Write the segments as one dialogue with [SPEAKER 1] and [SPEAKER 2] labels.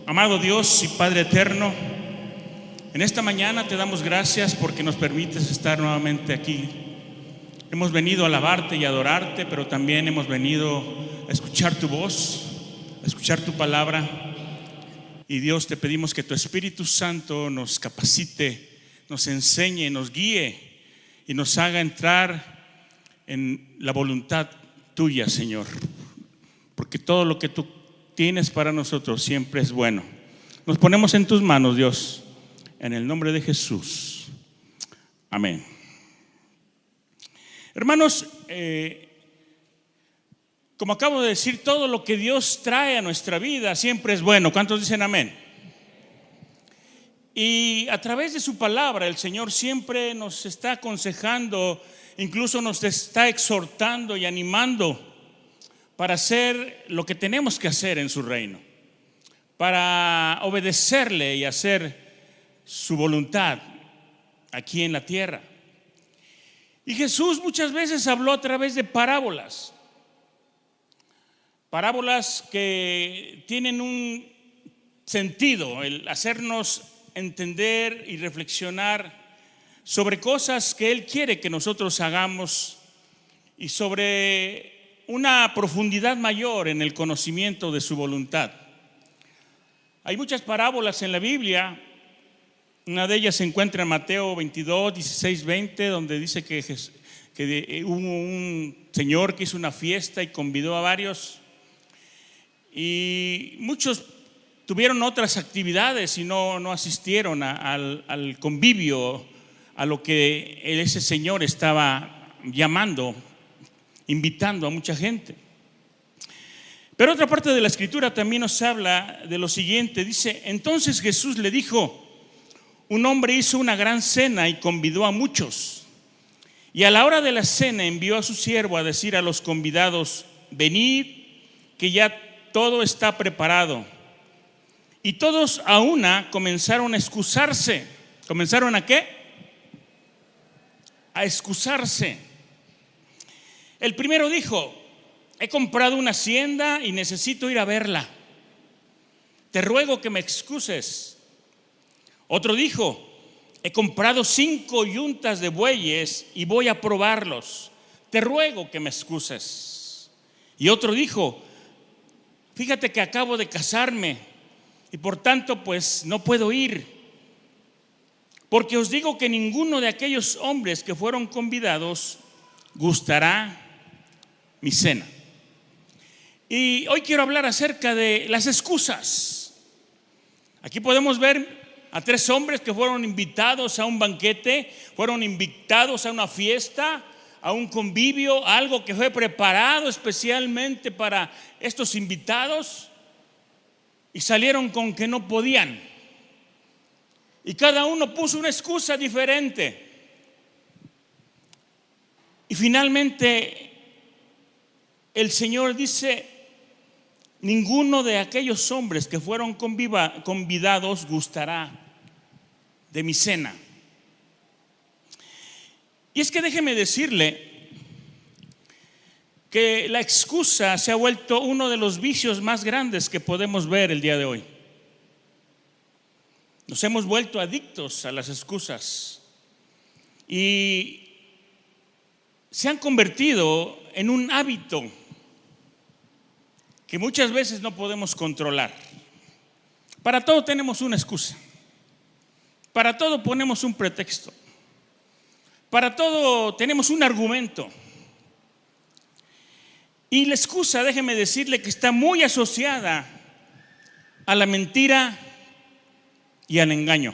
[SPEAKER 1] Amado Dios y Padre eterno, en esta mañana te damos gracias porque nos permites estar nuevamente aquí. Hemos venido a alabarte y adorarte, pero también hemos venido a escuchar tu voz, a escuchar tu palabra. Y Dios, te pedimos que tu Espíritu Santo nos capacite, nos enseñe, nos guíe y nos haga entrar en la voluntad tuya, Señor. Porque todo lo que tú tienes para nosotros siempre es bueno. Nos ponemos en tus manos, Dios, en el nombre de Jesús. Amén. Hermanos, como acabo de decir, todo lo que Dios trae a nuestra vida siempre es bueno. ¿Cuántos dicen amén? Y a través de su palabra el Señor siempre nos está aconsejando, incluso nos está exhortando y animando para hacer lo que tenemos que hacer en su reino, para obedecerle y hacer su voluntad aquí en la tierra. Y Jesús muchas veces habló a través de parábolas que tienen un sentido, el hacernos entender y reflexionar sobre cosas que Él quiere que nosotros hagamos y sobre una profundidad mayor en el conocimiento de su voluntad. Hay muchas parábolas en la Biblia. Una de ellas se encuentra en Mateo 22, 16, 20, donde dice que hubo un señor que hizo una fiesta y convidó a varios, y muchos tuvieron otras actividades y no asistieron al convivio, a lo que ese señor estaba llamando, invitando a mucha gente. Pero otra parte de la escritura también nos habla de lo siguiente. Dice: entonces Jesús le dijo: un hombre hizo una gran cena y convidó a muchos, y a la hora de la cena envió a su siervo a decir a los convidados: venid, que ya todo está preparado. Y todos a una comenzaron a excusarse. ¿Comenzaron a qué? A excusarse. El primero dijo: he comprado una hacienda y necesito ir a verla. Te ruego que me excuses. Otro dijo: he comprado 5 yuntas de bueyes y voy a probarlos. Te ruego que me excuses. Y otro dijo: fíjate que acabo de casarme y por tanto pues no puedo ir. Porque os digo que ninguno de aquellos hombres que fueron convidados gustará mi cena. Y hoy quiero hablar acerca de las excusas. Aquí podemos ver a 3 hombres que fueron invitados a un banquete, fueron invitados a una fiesta, a un convivio, algo que fue preparado especialmente para estos invitados, y salieron con que no podían. Y cada uno puso una excusa diferente. Y finalmente el Señor dice: ninguno de aquellos hombres que fueron convidados gustará de mi cena. Y es que déjeme decirle que la excusa se ha vuelto uno de los vicios más grandes que podemos ver el día de hoy. Nos hemos vuelto adictos a las excusas y se han convertido en un hábito que muchas veces no podemos controlar. Para todo tenemos una excusa, para todo ponemos un pretexto, para todo tenemos un argumento. Y la excusa, déjeme decirle que está muy asociada a la mentira y al engaño,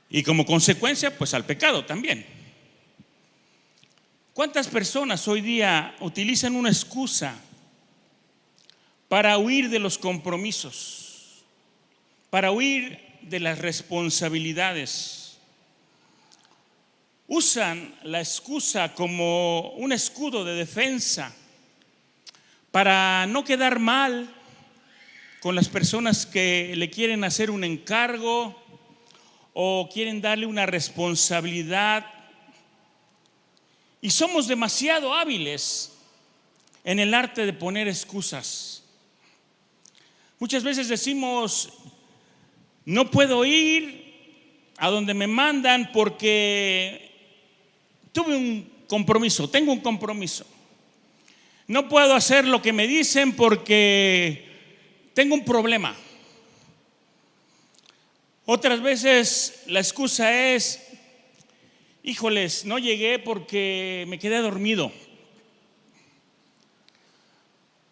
[SPEAKER 1] y como consecuencia pues al pecado también. ¿Cuántas personas hoy día utilizan una excusa para huir de los compromisos, para huir de las responsabilidades? Usan la excusa como un escudo de defensa para no quedar mal con las personas que le quieren hacer un encargo o quieren darle una responsabilidad. Y somos demasiado hábiles en el arte de poner excusas. Muchas veces decimos, no puedo ir a donde me mandan porque tuve un compromiso, tengo un compromiso. No puedo hacer lo que me dicen porque tengo un problema. Otras veces la excusa es, híjoles, no llegué porque me quedé dormido.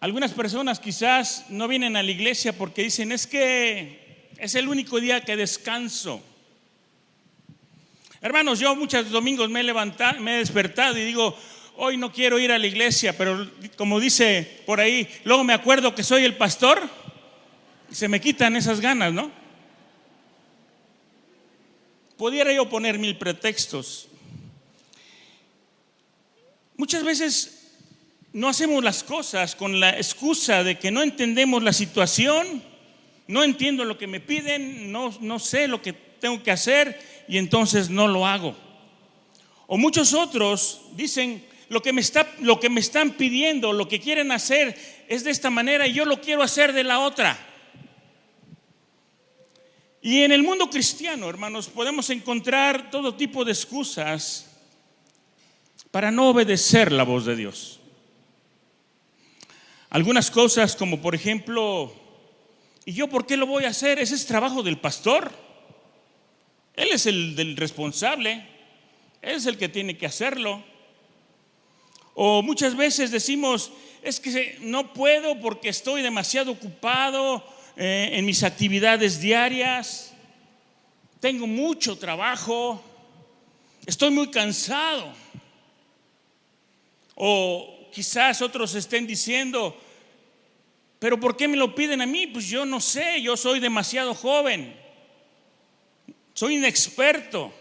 [SPEAKER 1] Algunas personas quizás no vienen a la iglesia porque dicen, es que es el único día que descanso. Hermanos, yo muchos domingos me he despertado y digo, hoy no quiero ir a la iglesia, pero como dice por ahí, luego me acuerdo que soy el pastor y se me quitan esas ganas, ¿no? Pudiera yo poner 1000 pretextos. Muchas veces no hacemos las cosas con la excusa de que no entendemos la situación, no entiendo lo que me piden, no sé lo que tengo que hacer y entonces no lo hago. O muchos otros dicen, lo que me están pidiendo, lo que quieren hacer es de esta manera y yo lo quiero hacer de la otra. Y en el mundo cristiano, hermanos, podemos encontrar todo tipo de excusas para no obedecer la voz de Dios. Algunas cosas como por ejemplo, ¿y yo por qué lo voy a hacer? Ese es trabajo del pastor. Él es el responsable, él es el que tiene que hacerlo. O muchas veces decimos, es que no puedo porque estoy demasiado ocupado en mis actividades diarias, tengo mucho trabajo, estoy muy cansado. O quizás otros estén diciendo, pero ¿por qué me lo piden a mí? Pues yo no sé, yo soy demasiado joven, soy inexperto.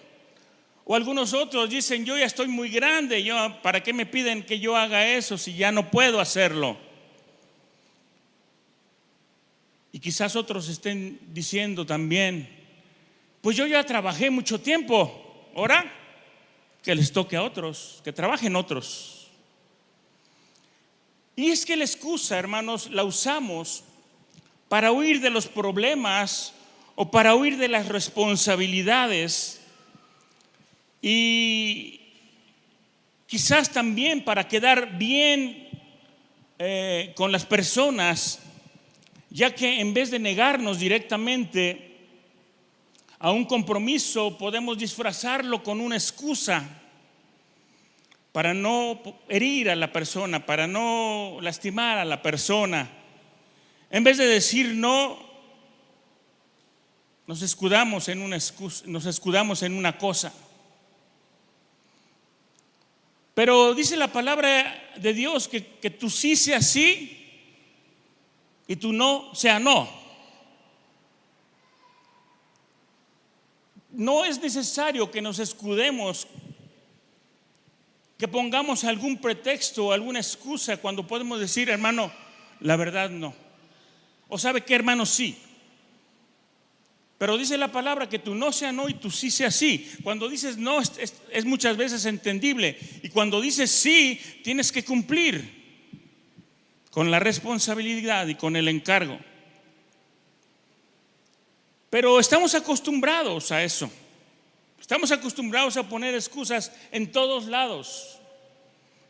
[SPEAKER 1] O algunos otros dicen, yo ya estoy muy grande, ¿para qué me piden que yo haga eso si ya no puedo hacerlo? Y quizás otros estén diciendo también, pues yo ya trabajé mucho tiempo, ahora que les toque a otros, que trabajen otros. Y es que la excusa, hermanos, la usamos para huir de los problemas o para huir de las responsabilidades y quizás también para quedar bien con las personas, ya que en vez de negarnos directamente a un compromiso, podemos disfrazarlo con una excusa para no herir a la persona, para no lastimar a la persona. En vez de decir no, nos escudamos en una excusa, nos escudamos en una cosa. Pero dice la palabra de Dios que tu sí sea sí y tu no sea no. No es necesario que nos escudemos, que pongamos algún pretexto o alguna excusa cuando podemos decir, hermano, la verdad no. O sabe qué, hermano, sí. Pero dice la palabra que tu no sea no y tu sí sea sí. Cuando dices no es muchas veces entendible. Y cuando dices sí, tienes que cumplir con la responsabilidad y con el encargo. Pero estamos acostumbrados a eso. Estamos acostumbrados a poner excusas en todos lados,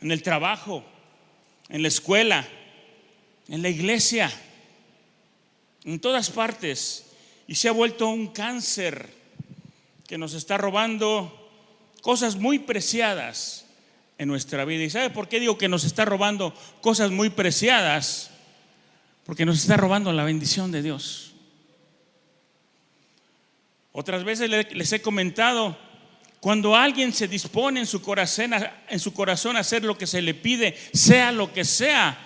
[SPEAKER 1] en el trabajo, en la escuela, en la iglesia, en todas partes. Y se ha vuelto un cáncer que nos está robando cosas muy preciadas en nuestra vida. ¿Y sabe por qué digo que nos está robando cosas muy preciadas? Porque nos está robando la bendición de Dios. Otras veces les he comentado, cuando alguien se dispone en su corazón a hacer lo que se le pide, sea lo que sea,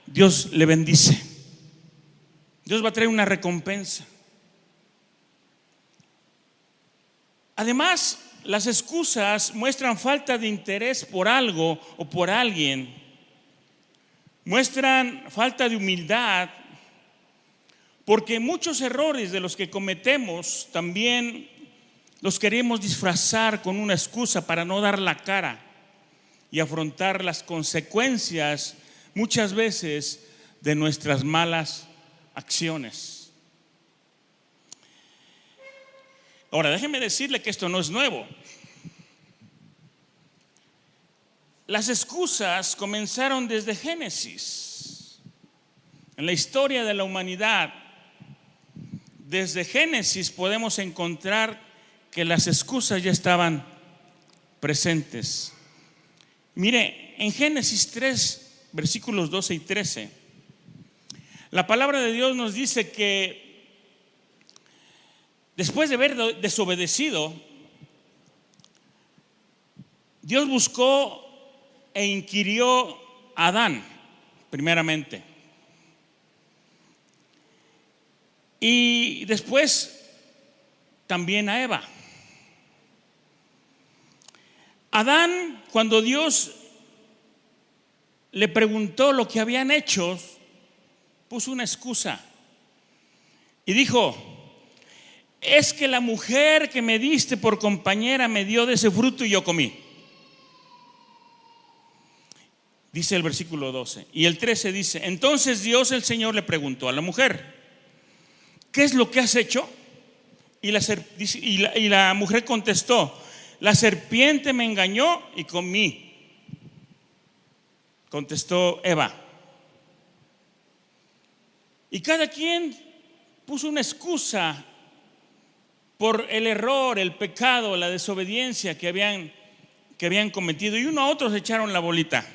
[SPEAKER 1] Dios le bendice. Dios va a traer una recompensa. Además, las excusas muestran falta de interés por algo o por alguien. Muestran falta de humildad. Porque muchos errores de los que cometemos también los queremos disfrazar con una excusa para no dar la cara y afrontar las consecuencias muchas veces de nuestras malas acciones. Ahora, déjeme decirle que esto no es nuevo. Las excusas comenzaron desde Génesis. En la historia de la humanidad, desde Génesis podemos encontrar que las excusas ya estaban presentes. Mire, en Génesis 3, versículos 12 y 13, la palabra de Dios nos dice que después de haber desobedecido, Dios buscó e inquirió a Adán, primeramente. Y después también a Eva. Adán, cuando Dios le preguntó lo que habían hecho, puso una excusa y dijo: es que la mujer que me diste por compañera me dio de ese fruto y yo comí. Dice el versículo 12. Y el 13 dice: entonces Dios el Señor le preguntó a la mujer: ¿qué es lo que has hecho? Y la mujer contestó: la serpiente me engañó y comí. Contestó Eva. Y cada quien puso una excusa por el error, el pecado, la desobediencia que habían cometido, y uno a otro se echaron la bolita.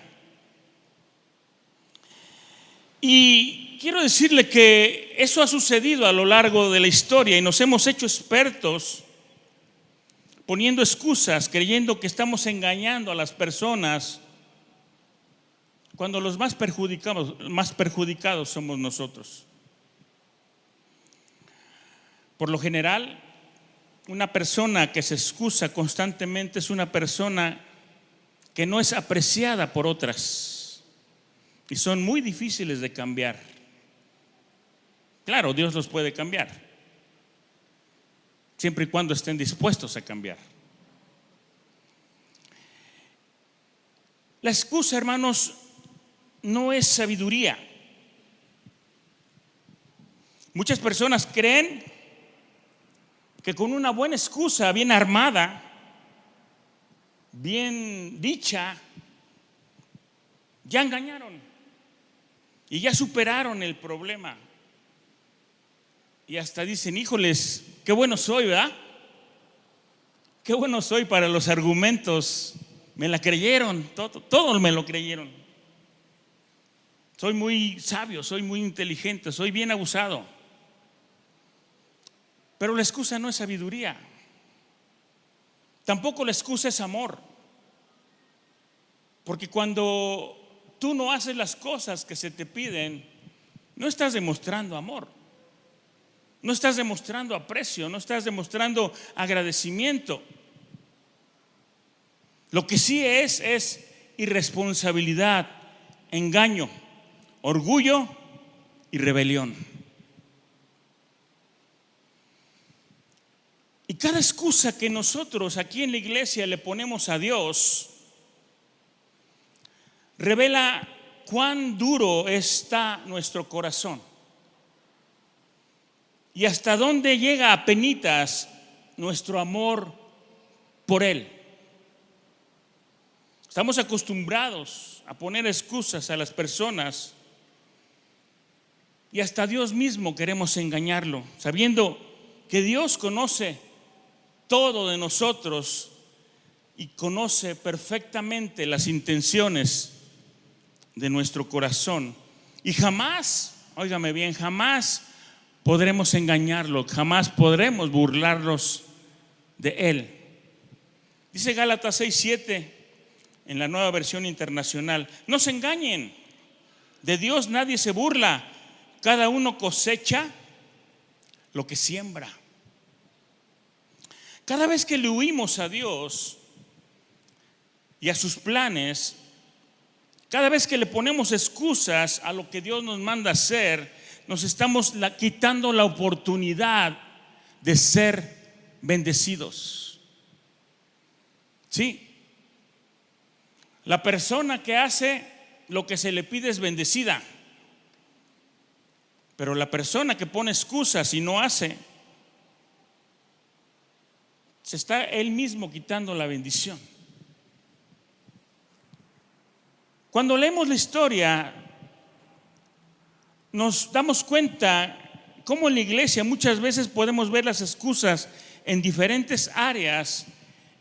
[SPEAKER 1] Y quiero decirle que eso ha sucedido a lo largo de la historia y nos hemos hecho expertos poniendo excusas, creyendo que estamos engañando a las personas, cuando los más perjudicados somos nosotros. Por lo general, una persona que se excusa constantemente es una persona que no es apreciada por otras. Y son muy difíciles de cambiar. Claro, Dios los puede cambiar, siempre y cuando estén dispuestos a cambiar. La excusa, hermanos, no es sabiduría. Muchas personas creen que con una buena excusa, bien armada, bien dicha, ya engañaron y ya superaron el problema. Y hasta dicen: híjoles, qué bueno soy, ¿verdad? Qué bueno soy para los argumentos. Me la creyeron, todo me lo creyeron. Soy muy sabio, soy muy inteligente, soy bien abusado. Pero la excusa no es sabiduría. Tampoco la excusa es amor. Porque cuando tú no haces las cosas que se te piden, no estás demostrando amor, no estás demostrando aprecio, no estás demostrando agradecimiento. Lo que sí es irresponsabilidad, engaño, orgullo y rebelión. Y cada excusa que nosotros aquí en la iglesia le ponemos a Dios revela cuán duro está nuestro corazón y hasta dónde llega apenitas nuestro amor por Él. Estamos acostumbrados a poner excusas a las personas y hasta a Dios mismo queremos engañarlo, sabiendo que Dios conoce todo de nosotros y conoce perfectamente las intenciones de nuestro corazón. Y jamás, óigame bien, jamás podremos engañarlo, jamás podremos burlarnos de Él. Dice Gálatas 6:7 en la Nueva Versión Internacional: no se engañen, de Dios nadie se burla, cada uno cosecha lo que siembra. Cada vez que le huimos a Dios y a sus planes, cada vez que le ponemos excusas a lo que Dios nos manda hacer, nos estamos quitando la oportunidad de ser bendecidos. Sí, la persona que hace lo que se le pide es bendecida, Pero la persona que pone excusas y no hace, se está él mismo quitando la bendición. Cuando leemos la historia, nos damos cuenta cómo en la iglesia muchas veces podemos ver las excusas en diferentes áreas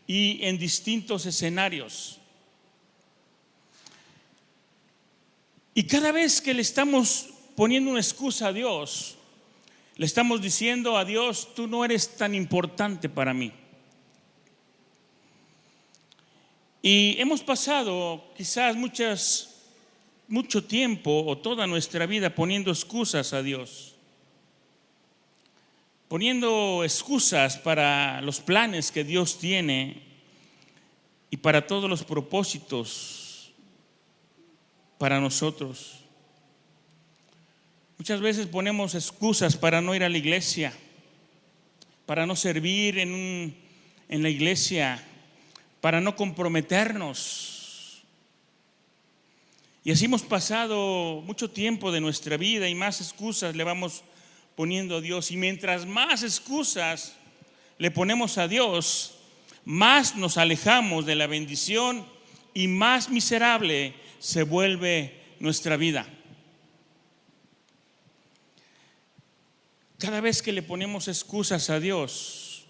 [SPEAKER 1] y en distintos escenarios. Y cada vez que le estamos poniendo una excusa a Dios, le estamos diciendo a Dios: tú no eres tan importante para mí. Y hemos pasado quizás mucho tiempo o toda nuestra vida poniendo excusas a Dios, poniendo excusas para los planes que Dios tiene y para todos los propósitos para nosotros. Muchas veces ponemos excusas para no ir a la iglesia, para no servir en la iglesia, para no comprometernos. Y así hemos pasado mucho tiempo de nuestra vida y más excusas le vamos poniendo a Dios. Y mientras más excusas le ponemos a Dios, más nos alejamos de la bendición y más miserable se vuelve nuestra vida. Cada vez que le ponemos excusas a Dios,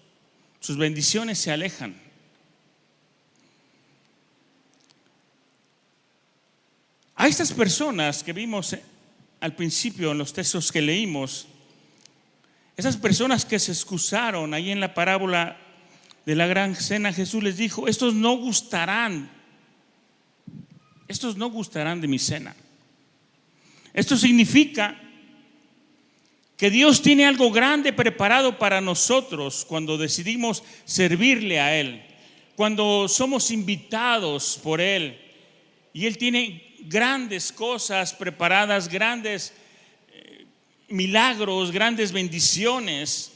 [SPEAKER 1] sus bendiciones se alejan. A estas personas que vimos al principio en los textos que leímos, esas personas que se excusaron ahí en la parábola de la gran cena, Jesús les dijo: estos no gustarán de mi cena. Esto significa que Dios tiene algo grande preparado para nosotros cuando decidimos servirle a Él, cuando somos invitados por Él, y Él tiene grandes cosas preparadas, grandes milagros, grandes bendiciones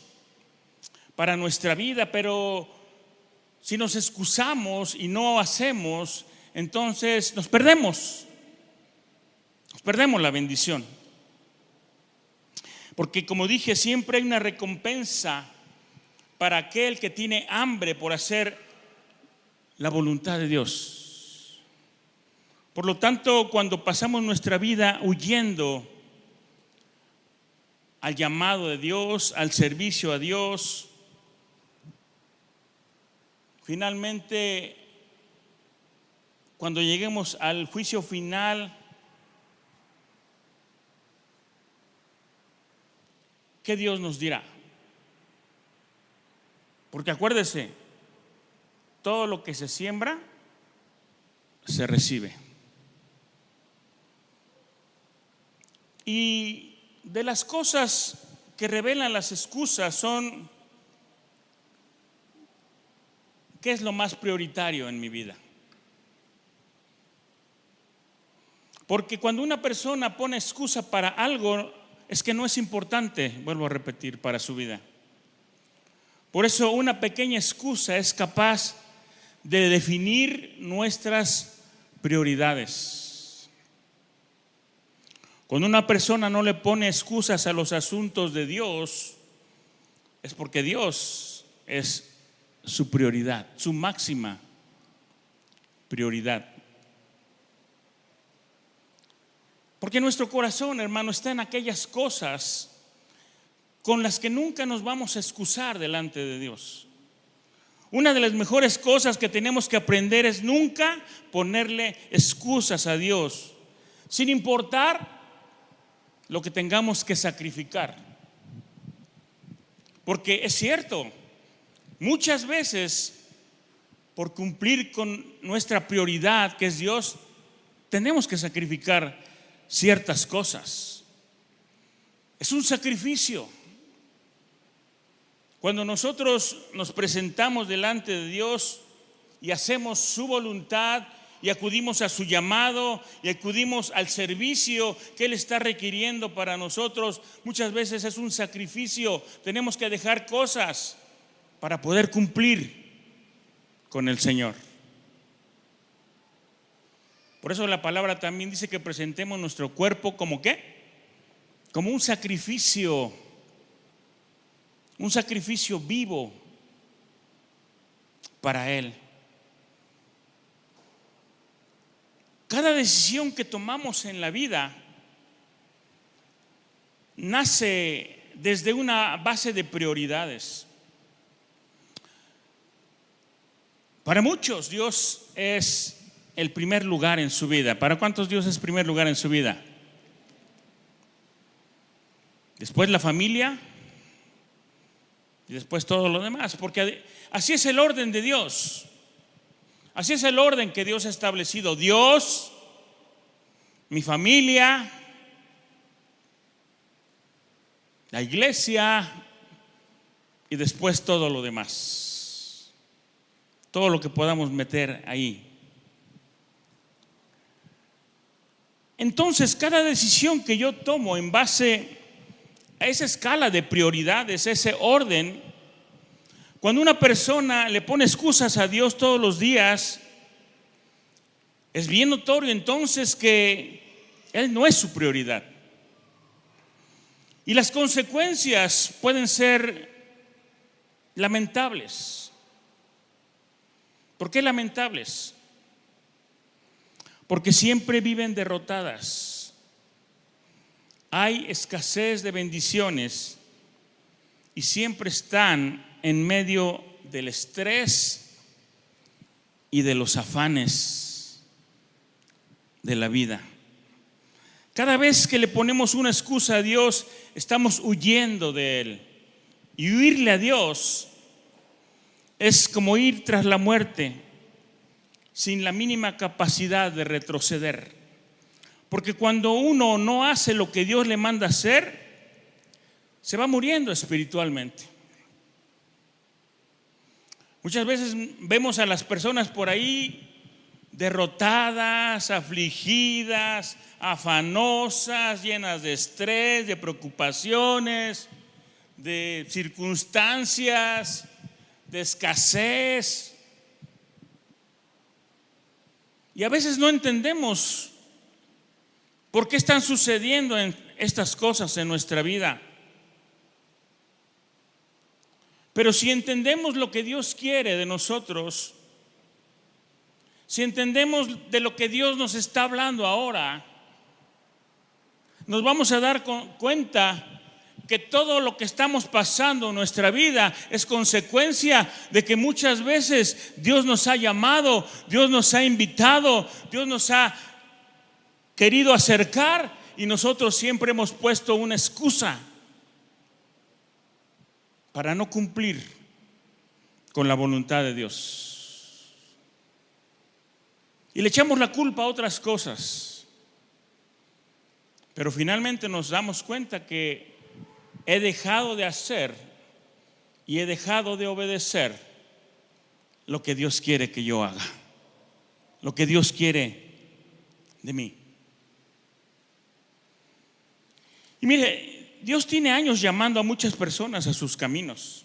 [SPEAKER 1] para nuestra vida. Pero si nos excusamos y no hacemos, entonces nos perdemos la bendición. Porque, como dije, siempre hay una recompensa para aquel que tiene hambre por hacer la voluntad de Dios. Por lo tanto, cuando pasamos nuestra vida huyendo al llamado de Dios, al servicio a Dios, finalmente, cuando lleguemos al juicio final, ¿qué Dios nos dirá? Porque acuérdese, todo lo que se siembra, se recibe. Y de las cosas que revelan las excusas son: ¿qué es lo más prioritario en mi vida? Porque cuando una persona pone excusa para algo, es que no es importante, vuelvo a repetir, para su vida. Por eso una pequeña excusa es capaz de definir nuestras prioridades. Cuando una persona no le pone excusas a los asuntos de Dios, es porque Dios es su prioridad, su máxima prioridad. Porque nuestro corazón, hermano, está en aquellas cosas con las que nunca nos vamos a excusar delante de Dios. Una de las mejores cosas que tenemos que aprender es nunca ponerle excusas a Dios, sin importar lo que tengamos que sacrificar. Porque es cierto, muchas veces por cumplir con nuestra prioridad, que es Dios, tenemos que sacrificar ciertas cosas. Es un sacrificio. Cuando nosotros nos presentamos delante de Dios y hacemos su voluntad y acudimos a su llamado y acudimos al servicio que Él está requiriendo para nosotros, muchas veces es un sacrificio. Tenemos que dejar cosas para poder cumplir con el Señor. Por eso la palabra también dice que presentemos nuestro cuerpo como ¿qué? como un sacrificio vivo para Él. Cada decisión que tomamos en la vida nace desde una base de prioridades. Para muchos Dios es el primer lugar en su vida. ¿Para cuántos Dios es primer lugar en su vida? Después la familia y después todo lo demás, porque así es el orden de Dios. Así es el orden que Dios ha establecido. Dios, mi familia, la iglesia y después todo lo demás. Todo lo que podamos meter ahí. Entonces, cada decisión que yo tomo en base a esa escala de prioridades, ese orden, cuando una persona le pone excusas a Dios todos los días, es bien notorio entonces que Él no es su prioridad. Y las consecuencias pueden ser lamentables. ¿Por qué lamentables? Porque siempre viven derrotadas. Hay escasez de bendiciones y siempre están en medio del estrés y de los afanes de la vida. Cada vez que le ponemos una excusa a Dios, estamos huyendo de Él. Y huirle a Dios es como ir tras la muerte sin la mínima capacidad de retroceder. Porque cuando uno no hace lo que Dios le manda hacer, se va muriendo espiritualmente. Muchas veces vemos a las personas por ahí derrotadas, afligidas, afanosas, llenas de estrés, de preocupaciones, de circunstancias, de escasez. Y a veces no entendemos por qué están sucediendo estas cosas en nuestra vida. Pero si entendemos lo que Dios quiere de nosotros, si entendemos de lo que Dios nos está hablando ahora, nos vamos a dar cuenta que todo lo que estamos pasando en nuestra vida es consecuencia de que muchas veces Dios nos ha llamado, Dios nos ha invitado, Dios nos ha querido acercar y nosotros siempre hemos puesto una excusa para no cumplir con la voluntad de Dios. Y le echamos la culpa a otras cosas. Pero finalmente nos damos cuenta que he dejado de hacer y he dejado de obedecer lo que Dios quiere que yo haga, lo que Dios quiere de mí. Y mire, Dios tiene años llamando a muchas personas a sus caminos.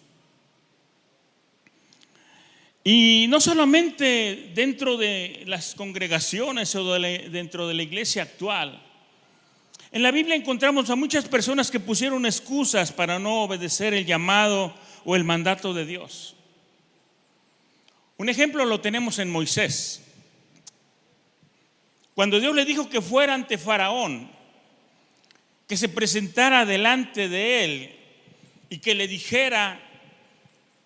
[SPEAKER 1] Y no solamente dentro de las congregaciones o dentro de la iglesia actual. En la Biblia encontramos a muchas personas que pusieron excusas para no obedecer el llamado o el mandato de Dios. Un ejemplo lo tenemos en Moisés. Cuando Dios le dijo que fuera ante Faraón, que se presentara delante de él y que le dijera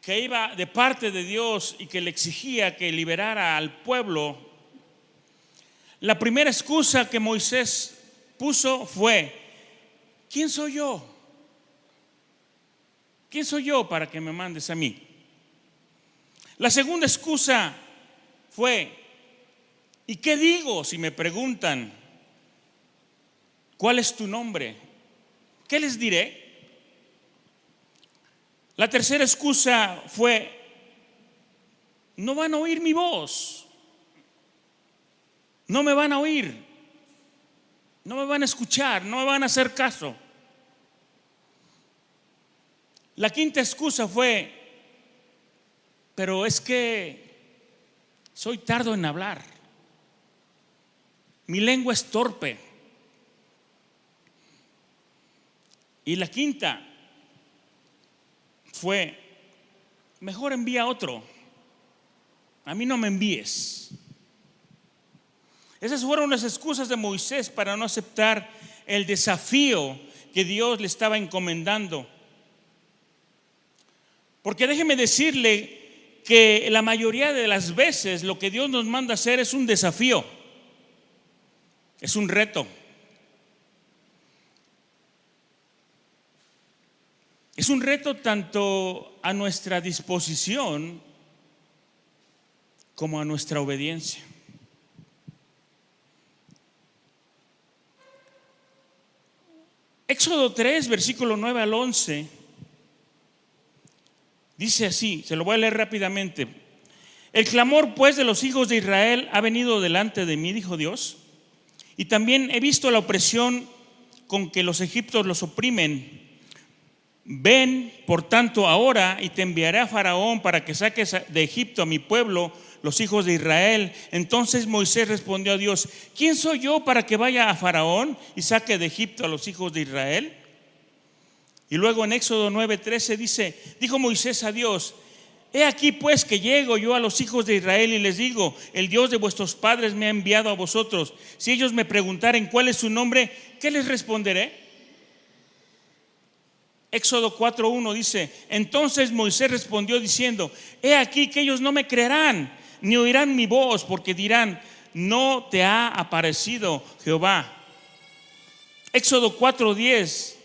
[SPEAKER 1] que iba de parte de Dios y que le exigía que liberara al pueblo, la primera excusa que Moisés puso fue: ¿quién soy yo? ¿Quién soy yo para que me mandes a mí? La segunda excusa fue: ¿y qué digo si me preguntan cuál es tu nombre? ¿Qué les diré? La tercera excusa fue: no van a oír mi voz, no me van a oír, no me van a escuchar, no me van a hacer caso. La quinta excusa fue: pero es que soy tardo en hablar, mi lengua es torpe. Y la quinta fue: mejor envía a otro, a mí no me envíes. Esas fueron las excusas de Moisés para no aceptar el desafío que Dios le estaba encomendando. Porque déjeme decirle que la mayoría de las veces lo que Dios nos manda hacer es un desafío, es un reto. Es un reto tanto a nuestra disposición como a nuestra obediencia. Éxodo 3, versículo 9 al 11, dice así, se lo voy a leer rápidamente. El clamor pues de los hijos de Israel ha venido delante de mí, dijo Dios, y también he visto la opresión con que los egipcios los oprimen. Ven, por tanto, ahora y te enviaré a Faraón para que saques de Egipto a mi pueblo, los hijos de Israel. Entonces Moisés respondió a Dios: ¿quién soy yo para que vaya a Faraón y saque de Egipto a los hijos de Israel? Y luego en Éxodo 9:13 dice: dijo Moisés a Dios: he aquí pues que llego yo a los hijos de Israel y les digo: el Dios de vuestros padres me ha enviado a vosotros. Si ellos me preguntaren cuál es su nombre, ¿qué les responderé? Éxodo 4:1 dice: entonces Moisés respondió diciendo: he aquí que ellos no me creerán, ni oirán mi voz, porque dirán: no te ha aparecido Jehová. Éxodo 4:10: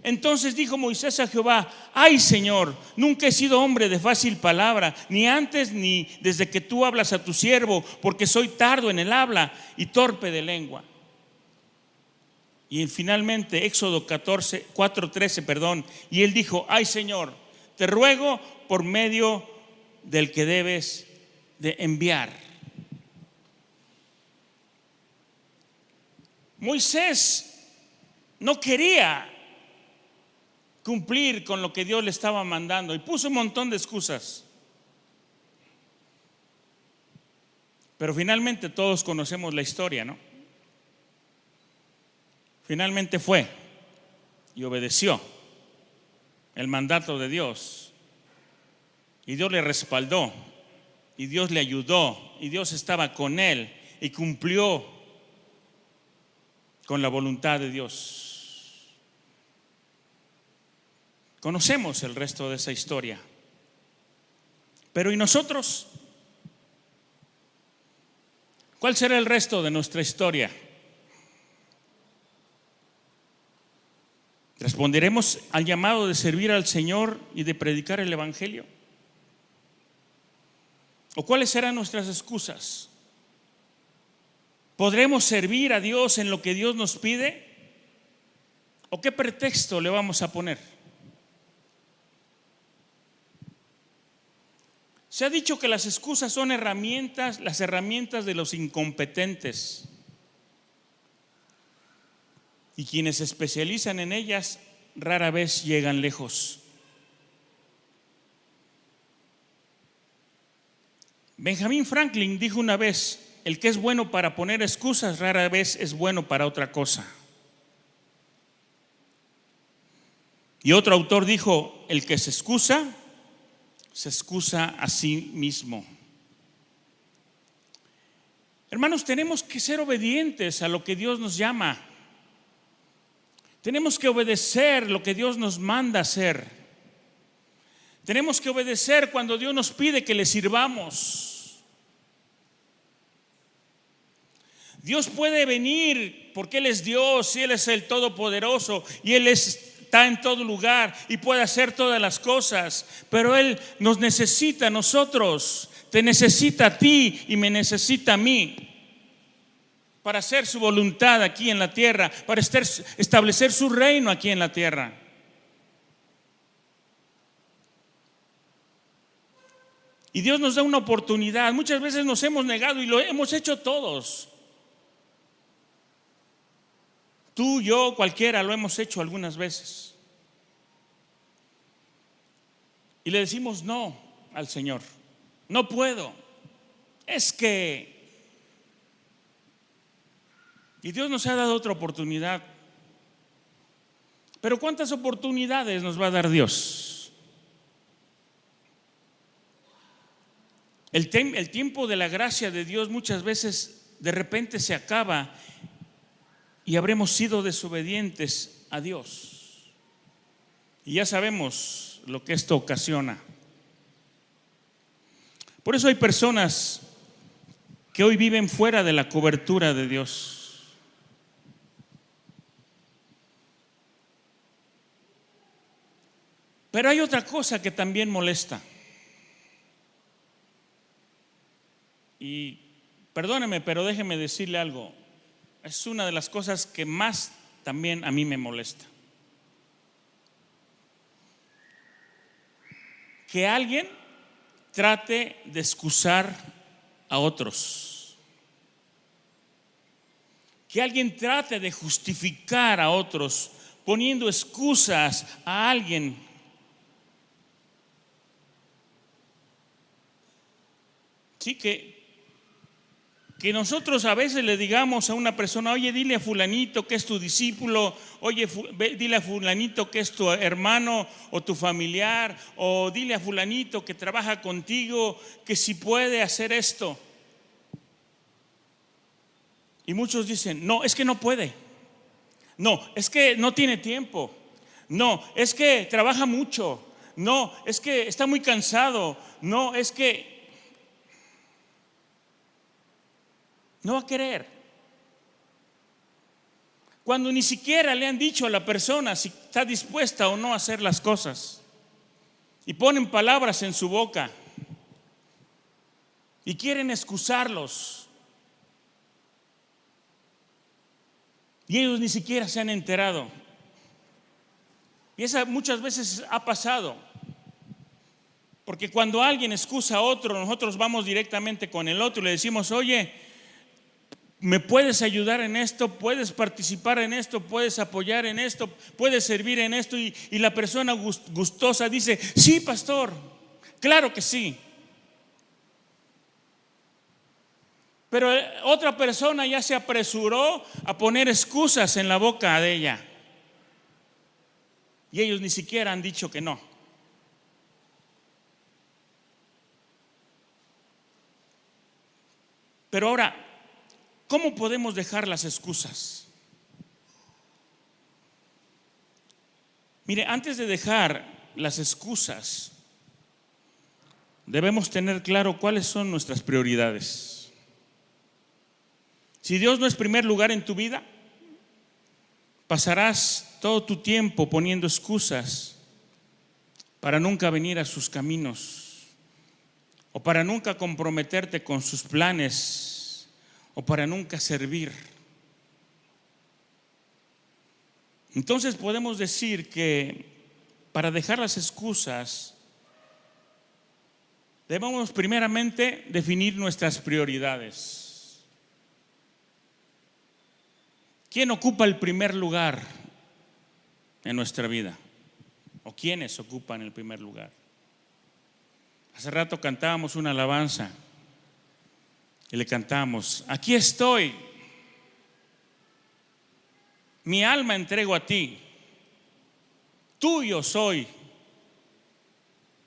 [SPEAKER 1] entonces dijo Moisés a Jehová: ay Señor, nunca he sido hombre de fácil palabra, ni antes ni desde que tú hablas a tu siervo, porque soy tardo en el habla y torpe de lengua. Y finalmente Éxodo 4:13, y él dijo: ay Señor, te ruego por medio del que debes de enviar. Moisés no quería cumplir con lo que Dios le estaba mandando y puso un montón de excusas. Pero finalmente todos conocemos la historia, ¿no? Finalmente fue y obedeció el mandato de Dios, y Dios le respaldó, y Dios le ayudó, y Dios estaba con él y cumplió con la voluntad de Dios. Conocemos el resto de esa historia. Pero ¿y nosotros? ¿Cuál será el resto de nuestra historia? ¿Responderemos al llamado de servir al Señor y de predicar el Evangelio? ¿O cuáles serán nuestras excusas? ¿Podremos servir a Dios en lo que Dios nos pide? ¿O qué pretexto le vamos a poner? Se ha dicho que las excusas son las herramientas de los incompetentes. Y quienes se especializan en ellas rara vez llegan lejos. Benjamin Franklin dijo una vez: el que es bueno para poner excusas rara vez es bueno para otra cosa. Y otro autor dijo: el que se excusa a sí mismo. Hermanos, tenemos que ser obedientes a lo que Dios nos llama. Tenemos que obedecer lo que Dios nos manda hacer. Tenemos que obedecer cuando Dios nos pide que le sirvamos. Dios puede venir porque Él es Dios y Él es el Todopoderoso y Él está en todo lugar y puede hacer todas las cosas, pero Él nos necesita a nosotros, te necesita a ti y me necesita a mí, para hacer su voluntad aquí en la tierra, para establecer su reino aquí en la tierra. Y Dios nos da una oportunidad. Muchas veces nos hemos negado y lo hemos hecho todos. Tú, yo, cualquiera lo hemos hecho algunas veces. Y le decimos no al Señor. No puedo. Es que... Y Dios nos ha dado otra oportunidad. Pero ¿cuántas oportunidades nos va a dar Dios? El tiempo de la gracia de Dios muchas veces de repente se acaba y habremos sido desobedientes a Dios. Y ya sabemos lo que esto ocasiona. Por eso hay personas que hoy viven fuera de la cobertura de Dios. Pero hay otra cosa que también molesta. Y perdóneme, pero déjeme decirle algo. Es una de las cosas que más también a mí me molesta. Que alguien trate de excusar a otros. Que alguien trate de justificar a otros poniendo excusas a alguien. Sí, que nosotros a veces le digamos a una persona: oye, dile a fulanito que es tu discípulo, oye, dile a fulanito que es tu hermano o tu familiar, o dile a fulanito que trabaja contigo que si puede hacer esto. Y muchos dicen: no, es que no puede. No, es que no tiene tiempo. No, es que trabaja mucho. No, es que está muy cansado. No, es que no va a querer. Cuando ni siquiera le han dicho a la persona si está dispuesta o no a hacer las cosas. Y ponen palabras en su boca. Y quieren excusarlos. Y ellos ni siquiera se han enterado. Y esa muchas veces ha pasado. Porque cuando alguien excusa a otro, nosotros vamos directamente con el otro y le decimos: oye, ¿me puedes ayudar en esto? ¿Puedes participar en esto? ¿Puedes apoyar en esto? ¿Puedes servir en esto? Y la persona gustosa dice: sí, pastor, claro que sí. Pero otra persona ya se apresuró a poner excusas en la boca de ella. Y ellos ni siquiera han dicho que no. Pero ahora, ¿cómo podemos dejar las excusas? Mire, antes de dejar las excusas, debemos tener claro cuáles son nuestras prioridades. Si Dios no es primer lugar en tu vida, pasarás todo tu tiempo poniendo excusas para nunca venir a sus caminos, o para nunca comprometerte con sus planes, o para nunca servir. Entonces podemos decir que para dejar las excusas debemos primeramente definir nuestras prioridades. ¿Quién ocupa el primer lugar en nuestra vida? ¿O quiénes ocupan el primer lugar? Hace rato cantábamos una alabanza y le cantamos: aquí estoy, mi alma entrego a ti, tuyo soy,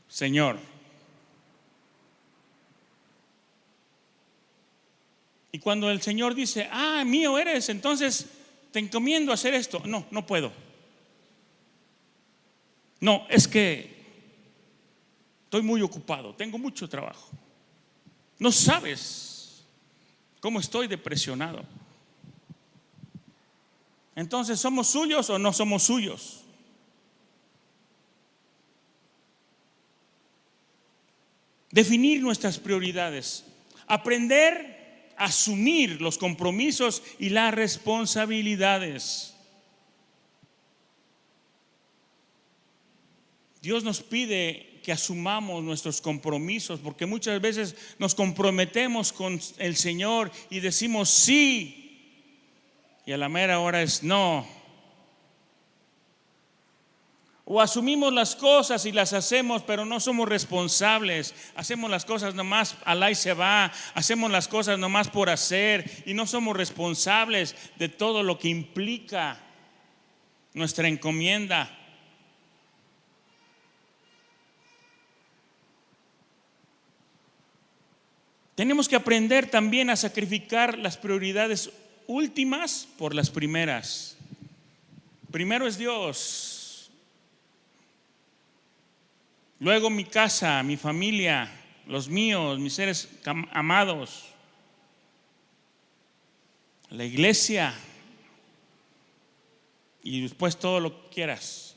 [SPEAKER 1] Señor. Y cuando el Señor dice: ah, mío eres, entonces te encomiendo a hacer esto. No, no puedo. No, es que estoy muy ocupado, tengo mucho trabajo. No sabes cómo estoy depresionado. Entonces, ¿somos suyos o no somos suyos? Definir nuestras prioridades, aprender a asumir los compromisos y las responsabilidades. Dios nos pide que asumamos nuestros compromisos, porque muchas veces nos comprometemos con el Señor y decimos sí, y a la mera hora es no. O asumimos las cosas y las hacemos, pero no somos responsables. Hacemos las cosas nomás al ahí se va. Hacemos las cosas nomás por hacer y no somos responsables de todo lo que implica nuestra encomienda. Tenemos que aprender también a sacrificar las prioridades últimas por las primeras. Primero es Dios, luego mi casa, mi familia, los míos, mis seres amados, la iglesia y después todo lo que quieras.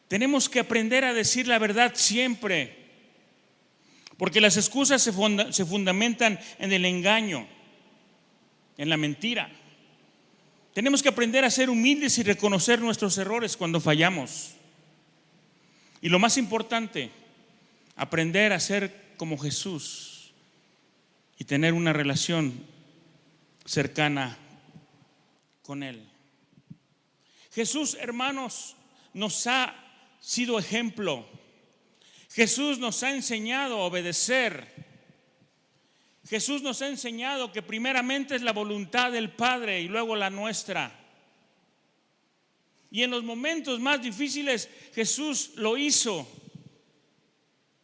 [SPEAKER 1] Tenemos que aprender a decir la verdad siempre, porque las excusas se fundamentan en el engaño, en la mentira. Tenemos que aprender a ser humildes y reconocer nuestros errores cuando fallamos. Y lo más importante, aprender a ser como Jesús y tener una relación cercana con Él. Jesús, hermanos, nos ha sido ejemplo. Jesús nos ha enseñado a obedecer. Jesús nos ha enseñado que primeramente es la voluntad del Padre y luego la nuestra. Y en los momentos más difíciles Jesús lo hizo,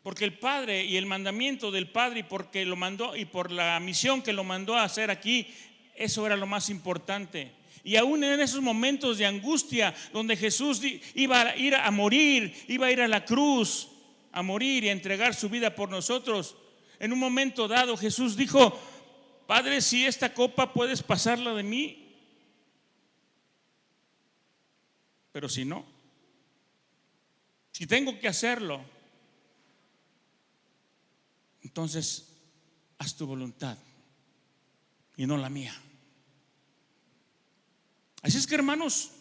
[SPEAKER 1] porque el Padre y el mandamiento del Padre, y porque lo mandó y por la misión que lo mandó a hacer aquí, eso era lo más importante. Y aún en esos momentos de angustia donde Jesús iba a ir a morir, iba a ir a la cruz a morir y a entregar su vida por nosotros, en un momento dado Jesús dijo: Padre, si esta copa puedes pasarla de mí, pero si no, si tengo que hacerlo, entonces haz tu voluntad y no la mía. Así es que, hermanos,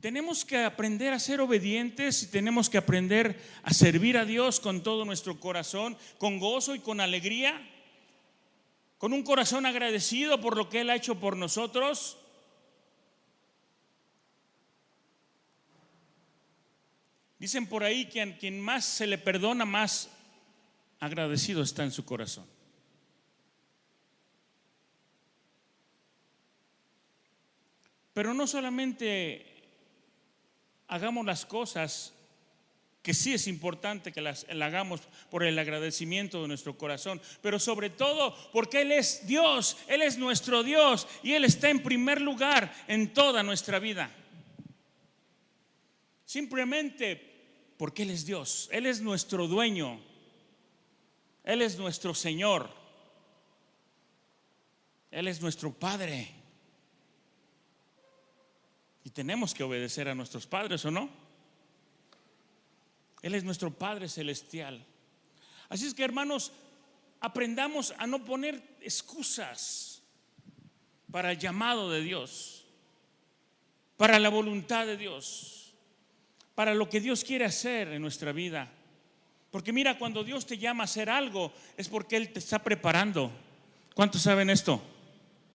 [SPEAKER 1] tenemos que aprender a ser obedientes y tenemos que aprender a servir a Dios con todo nuestro corazón, con gozo y con alegría, con un corazón agradecido por lo que Él ha hecho por nosotros. Dicen por ahí que a quien más se le perdona, más agradecido está en su corazón. Pero no solamente hagamos las cosas, que sí es importante que las hagamos por el agradecimiento de nuestro corazón, pero sobre todo porque Él es Dios, Él es nuestro Dios y Él está en primer lugar en toda nuestra vida. Simplemente porque Él es Dios, Él es nuestro dueño, Él es nuestro Señor, Él es nuestro Padre. Y tenemos que obedecer a nuestros padres, ¿o no? Él es nuestro Padre celestial. Así es que, hermanos, aprendamos a no poner excusas para el llamado de Dios, para la voluntad de Dios, para lo que Dios quiere hacer en nuestra vida. Porque mira, cuando Dios te llama a hacer algo, es porque Él te está preparando. ¿Cuántos saben esto?